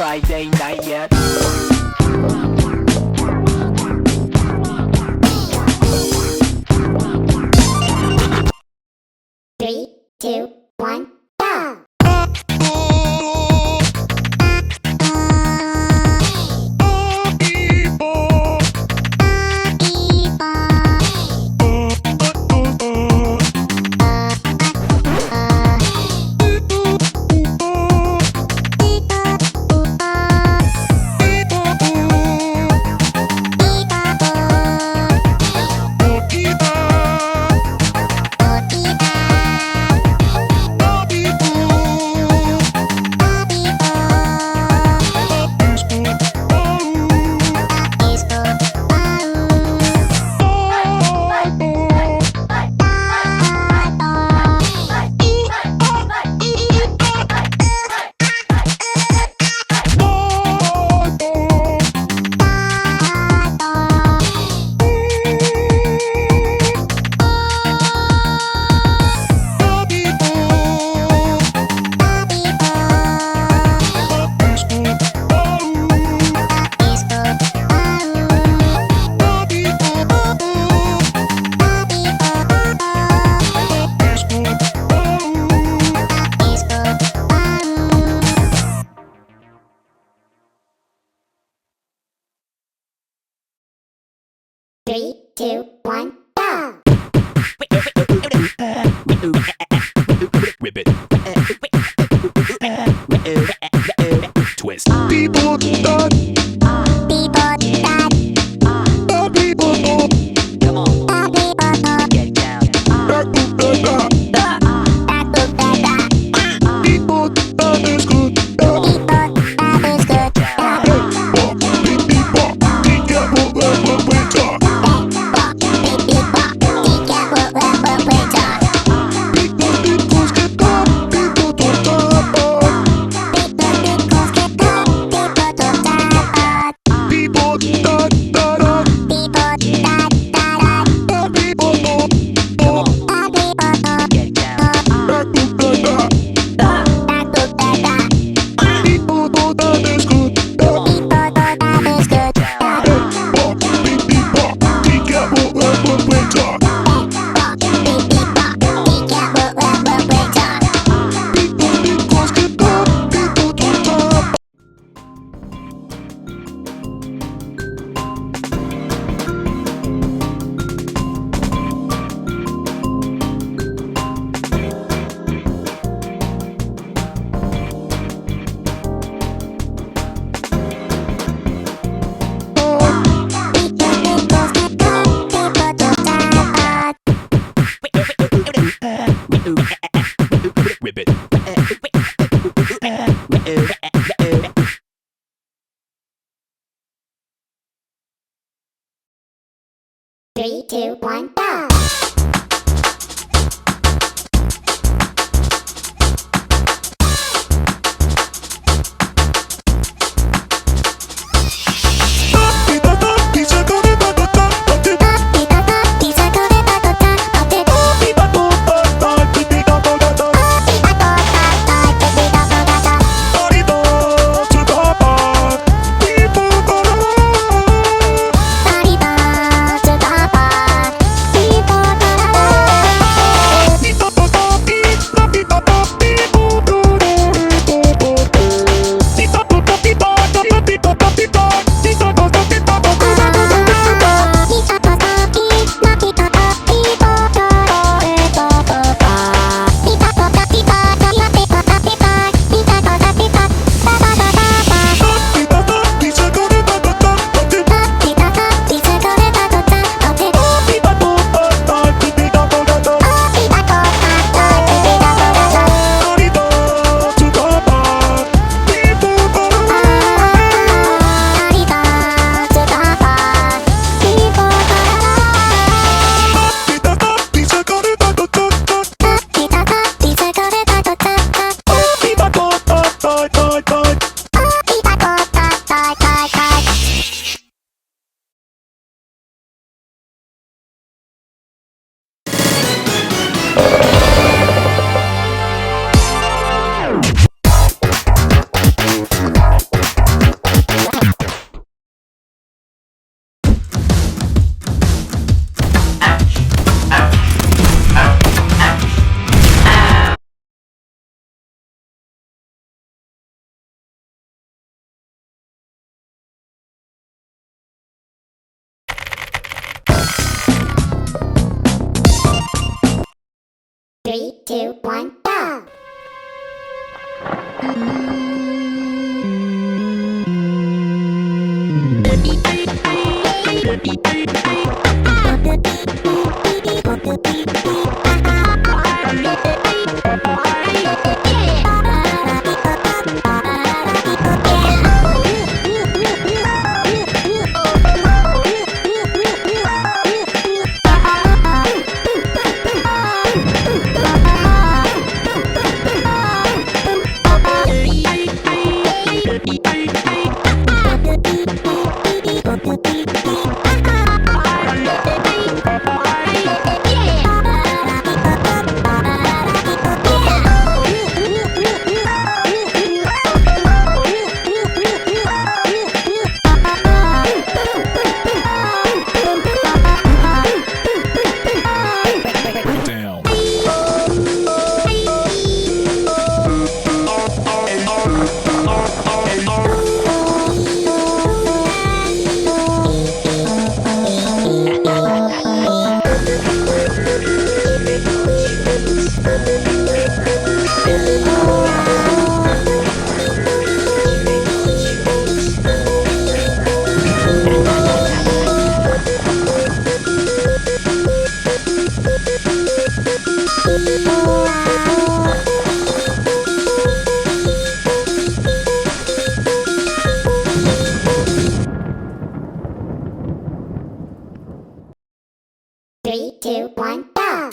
Friday night yet. Three, two, one. Three, two, one, go! Whip it. Twist. People that. People that. The people that. Come on, The people that. get down. People that is good. People that is good. Whip it. Three, two, one, go! People 2, 1, go! Down. Three, two, one, go!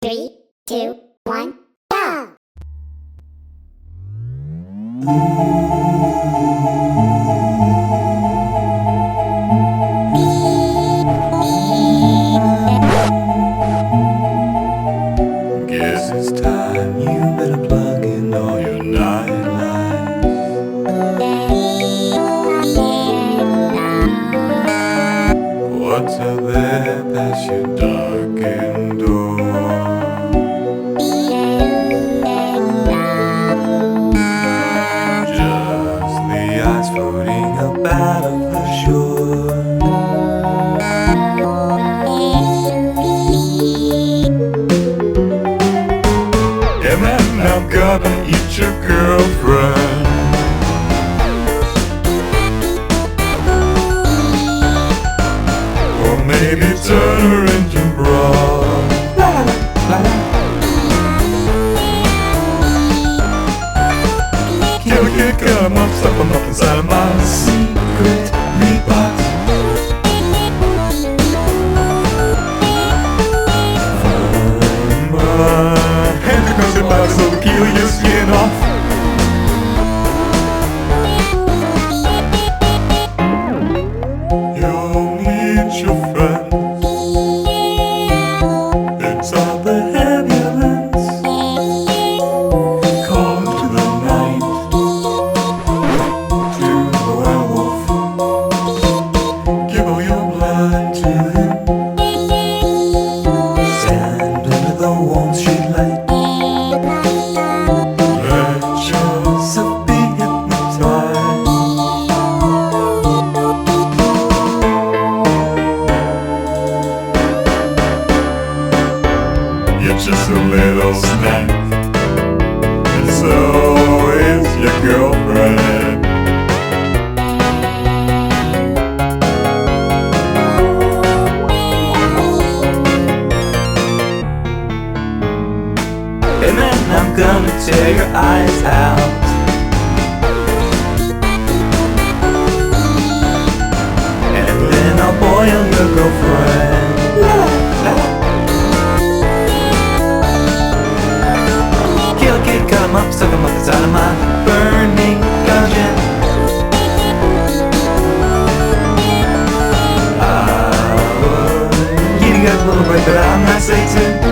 Three, two, one, go! Guess it's time you better plug in all your night lights. What's out there past your darkened door? Just the ice floating up out of the shore. Yeah, man, I'm gonna eat your girlfriend. Or maybe turn her into broad. Kill a kick, cut 'em up, stuff 'em up inside of my secret meat box. And because it bites, so kill your skin off. You'll meet your friends inside the ambulance. Call into the night to the werewolf. Give all your blood to him. Stand under the warm street light. It's just a little snack. And so is your girlfriend. Hey man, I'm gonna tear your eyes out. And then I'll boil your girlfriend. Kill a kid, cut him up, suck him up inside of my burning dungeon. I would give you guys a little break, but I'm not Satan.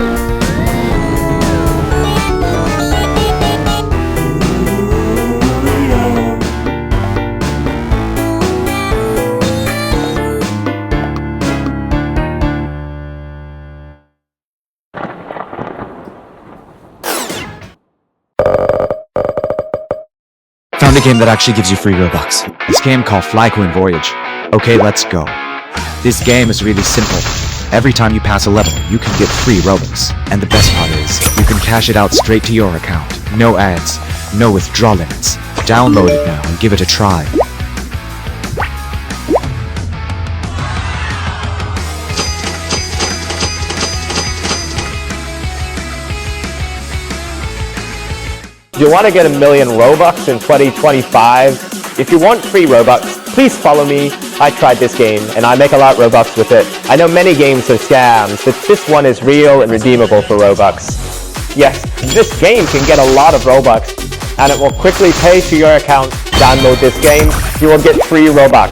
Found a game that actually gives you free Robux. This game called Fly Coin Voyage. Okay, let's go. This game is really simple. Every time you pass a level, you can get free Robux. And the best part is, you can cash it out straight to your account. No ads, no withdrawal limits. Download it now and give it a try. You want to get 1 million Robux in 2025? If you want free Robux, please follow me. I tried this game and I make a lot of Robux with it. I know many games are scams, but this one is real and redeemable for Robux. Yes, this game can get a lot of Robux and it will quickly pay to your account. Download this game, you will get free Robux.